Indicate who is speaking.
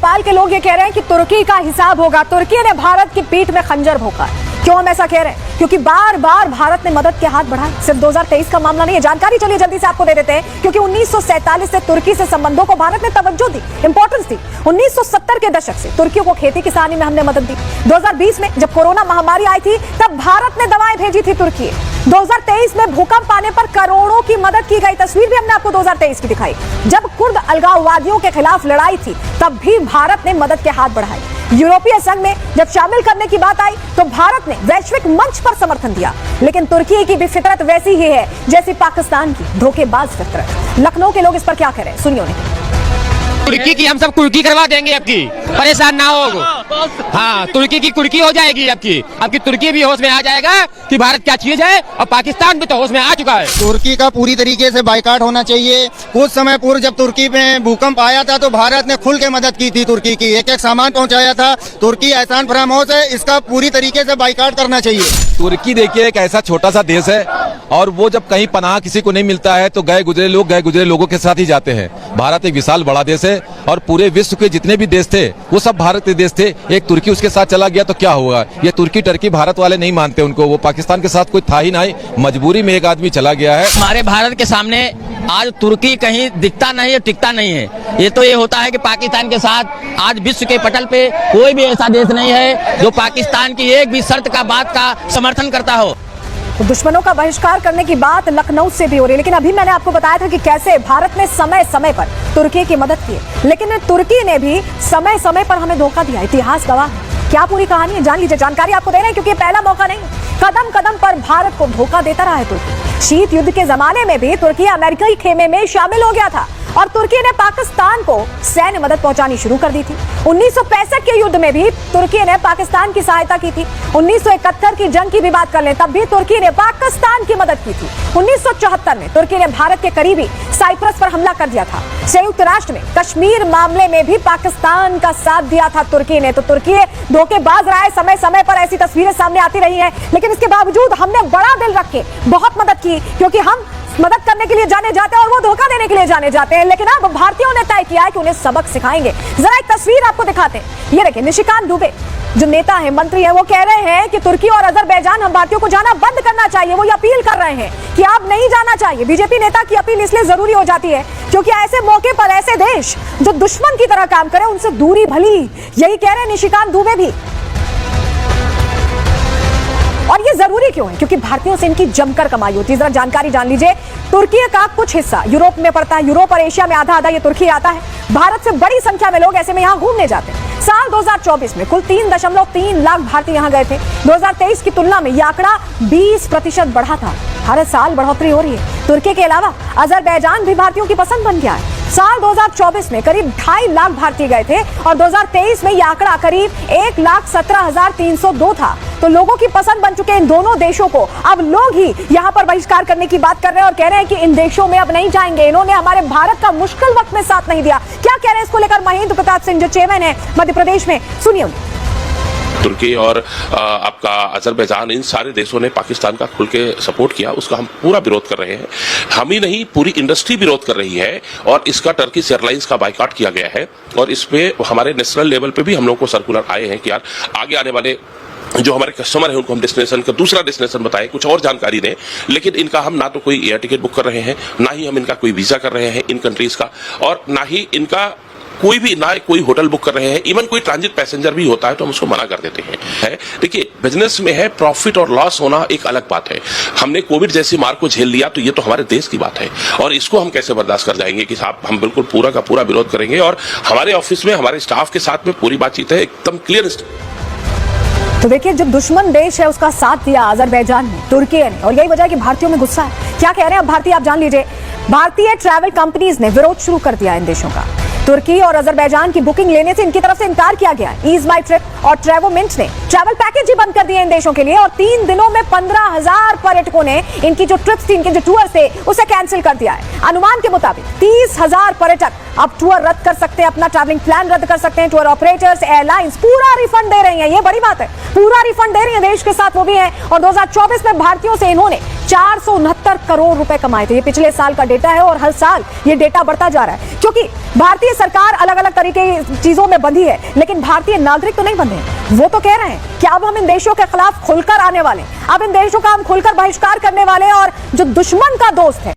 Speaker 1: नेपाल के लोग ये कह रहे हैं कि तुर्की का हिसाब होगा, तुर्की ने भारत की पीठ में खंजर भोंका। क्यों हम ऐसा कह रहे हैं? क्योंकि बार बार भारत ने मदद के हाथ बढ़ाए। सिर्फ 2023 का मामला नहीं है, जानकारी चलिए जल्दी से आपको दे देते हैं। क्योंकि 1947 से तुर्की से संबंधों को भारत ने तवज्जो दी, इंपॉर्टेंस दी। 1970 के दशक से तुर्की को खेती किसानी में हमने मदद दी। 2020 में जब कोरोना महामारी आई थी तब भारत ने दवाएं भेजी थी तुर्की। 2023 में भूकंप आने पर करोड़ों की मदद की गई, तस्वीर भी हमने आपको 2023 की दिखाई। जब कुर्द अलगाववादियों के खिलाफ लड़ाई थी तब भी भारत ने मदद के हाथ बढ़ाए। यूरोपीय संघ में जब शामिल करने की बात आई तो भारत ने वैश्विक मंच पर समर्थन दिया। लेकिन तुर्की की भी फितरत वैसी ही है जैसी पाकिस्तान की, धोखेबाज फितरत। लखनऊ के लोग इस पर क्या कह रहे हैं, सुनिए उन्हें।
Speaker 2: तुर्की की हम सब कुर्की करवा देंगे, आपकी परेशान ना हो। हाँ, तुर्की की कुर्की हो जाएगी आपकी तुर्की भी होश में आ जाएगा कि भारत क्या चीज है, और पाकिस्तान भी तो होश में आ चुका है।
Speaker 3: तुर्की का पूरी तरीके से बाइकाट होना चाहिए। कुछ समय पूर्व जब तुर्की में भूकंप आया था तो भारत ने खुल के मदद की थी, तुर्की की एक सामान पहुंचाया था। तुर्की एहसान फरामोश है, इसका पूरी तरीके से बाइकाट करना चाहिए।
Speaker 4: तुर्की देखिए एक ऐसा छोटा सा देश है, और वो जब कहीं पनाह किसी को नहीं मिलता है तो गए गुजरे लोगों के साथ ही जाते हैं। भारत एक विशाल बड़ा देश है और पूरे विश्व के जितने भी देश थे वो सब भारत के देश थे। एक तुर्की उसके साथ चला गया तो क्या होगा? ये तुर्की टर्की भारत वाले नहीं मानते उनको, वो पाकिस्तान के साथ कोई था ही नहीं, मजबूरी में एक आदमी चला गया है।
Speaker 2: हमारे भारत के सामने आज तुर्की कहीं दिखता नहीं है, टिकता नहीं है। ये तो ये होता है कि पाकिस्तान के साथ आज विश्व के पटल पे कोई भी ऐसा देश नहीं है जो पाकिस्तान की एक भी शर्त का बात का समर्थन करता हो।
Speaker 1: तो दुश्मनों का बहिष्कार करने की बात लखनऊ से भी हो रही है। लेकिन अभी मैंने आपको बताया था कि कैसे भारत ने समय समय पर तुर्की की मदद की, लेकिन तुर्की ने भी समय समय पर हमें धोखा दिया। इतिहास गवाह है। क्या पूरी कहानी है जान लीजिए, जानकारी आपको दे रहे हैं क्योंकि पहला मौका नहीं। कदम कदम पर भारत को धोखा देता रहा है तुर्की। शीत युद्ध के जमाने में भी तुर्की अमेरिकी खेमे में शामिल हो गया था और तुर्की ने पाकिस्तान को सैन्य मदद पहुंचानी शुरू कर दी थी। 1965 के युद्ध में भी तुर्की ने पाकिस्तान की सहायता की थी। 1971 की जंग की भी बात कर लें तब भी तुर्की ने पाकिस्तान की मदद की थी। 1974 में तुर्की ने भारत के करीबी साइप्रस पर हमला कर दिया था। संयुक्त राष्ट्र में कश्मीर मामले में भी पाकिस्तान का साथ दिया था तुर्की ने। तो तुर्की धोखेबाज रहा है, समय समय पर ऐसी तस्वीरें सामने आती रही हैं, लेकिन इसके बावजूद हमने बड़ा दिल रख के बहुत मदद की, क्योंकि हम मदद करने के लिए जाने जाते हैं और वो धोखा देने के लिए जाने जाते हैं। लेकिन अब भारतीयों ने तय किया है कि उन्हें सबक सिखाएंगे। जरा एक तस्वीर आपको दिखाते हैं। ये देखिए, निशिकांत दुबे जो नेता है, मंत्री है, वो कह रहे हैं कि तुर्की और अजरबैजान हम भारतीयों को जाना बंद करना चाहिए। वो ये अपील कर रहे हैं कि आप नहीं जाना चाहिए। बीजेपी नेता की अपील इसलिए जरूरी हो जाती है क्योंकि ऐसे मौके पर ऐसे देश जो दुश्मन की तरह काम करे उनसे दूरी भली, यही कह रहे हैं निशिकांत दुबे भी। और ये जरूरी क्यों है? क्योंकि भारतीयों से इनकी जमकर कमाई होती है। जरा जानकारी जान लीजिए। तुर्की का कुछ हिस्सा यूरोप में पड़ता है, यूरोप और एशिया में आधा आधा ये तुर्की आता है। भारत से बड़ी संख्या में लोग ऐसे में यहाँ घूमने जाते हैं। साल 2024 में कुल 3.3 लाख भारतीय यहाँ गए थे। 2023 की तुलना में यह आंकड़ा 20% बढ़ा था। हर साल बढ़ोतरी हो रही है। तुर्की के अलावा अजरबैजान भी भारतीयों की पसंद बन गया है। साल 2024 में करीब 2.5 लाख भारतीय गए थे और 2023 में यह आंकड़ा करीब 1,17,302 था। तो लोगों की पसंद बन चुके इन दोनों देशों को अब लोग ही यहाँ पर बहिष्कार करने की बात कर रहे हैं और कह रहे हैं कि इन देशों में अब नहीं जाएंगे। इन्होंने हमारे भारत का मुश्किल वक्त में साथ नहीं दिया। क्या कह रहे हैं इसको लेकर महेंद्र प्रताप सिंह जो चेयरमैन है मध्य प्रदेश में, सुनिए।
Speaker 5: तुर्की और आपका अजरबैजान, इन सारे देशों ने पाकिस्तान का खुल के सपोर्ट किया, उसका हम पूरा विरोध कर रहे हैं। हम ही नहीं, पूरी इंडस्ट्री विरोध कर रही है और इसका टर्किश एयरलाइंस का बाइकाट किया गया है। और इस पे हमारे नेशनल लेवल पे भी हम लोग को सर्कुलर आए हैं कि यार आगे आने वाले जो हमारे कस्टमर है उनको हम डेस्टिनेशन का दूसरा डेस्टिनेशन बताएं, कुछ और जानकारी दें। लेकिन इनका हम ना तो कोई एयर टिकट बुक कर रहे हैं, ना ही हम इनका कोई वीजा कर रहे हैं इन कंट्रीज का, और ना ही इनका कोई भी, ना कोई होटल बुक कर रहे हैं। इवन कोई ट्रांजिट पैसेंजर भी होता है तो हम उसको मना कर देते हैं। देखिए, बिजनेस में है, प्रॉफिट और लॉस होना एक अलग बात है। हमने कोविड जैसी मार को झेल लिया तो ये तो हमारे देश की बात है और इसको हम कैसे बर्दाश्त कर जाएंगे कि साहब हम बिल्कुल पूरा का पूरा विरोध करेंगे। और हमारे ऑफिस में हमारे स्टाफ के साथ में पूरी बातचीत है, एकदम क्लियर।
Speaker 1: तो देखिए, जो दुश्मन देश है उसका साथ दिया अजरबैजान ने, तुर्की ने, और यही वजह है कि भारतीयों में गुस्सा है। क्या कह रहे हैं अब भारतीय, आप जान लीजिए। भारतीय ट्रैवल कंपनीज ने विरोध शुरू कर दिया इन देशों का। तुर्की और अजरबैजान की बुकिंग लेने से इनकी तरफ से इनकार किया गया है। ईज माई ट्रिप और ट्रेवोमिंट ने ट्रैवल पैकेज ही बंद कर दिए इन देशों के लिए और 3 दिनों में 15,000 पर्यटकों ने इनकी जो ट्रिप्स थी, इनके जो टूर थे, उसे कैंसिल कर दिया है। अनुमान के मुताबिक 30,000 पर्यटक अब टूर रद्द कर सकते हैं, अपना ट्रैवलिंग प्लान रद्द कर सकते हैं। टूर ऑपरेटर्स, एयरलाइंस पूरा रिफंड दे रही हैं, ये बड़ी बात है, पूरा रिफंड दे रही है, देश के साथ वो भी है। और 2024 में भारतीयों से इन्होंने 469 70 करोड़ रुपए कमाए थे। ये पिछले साल का डेटा है और हर साल ये डेटा बढ़ता जा रहा है, क्योंकि भारतीय सरकार अलग अलग तरीके की चीजों में बंधी है, लेकिन भारतीय नागरिक तो नहीं बंधे हैं। वो तो कह रहे हैं कि अब हम इन देशों के खिलाफ खुलकर आने वाले, अब इन देशों का हम खुलकर बहिष्कार करने वाले, और जो दुश्मन का दोस्त है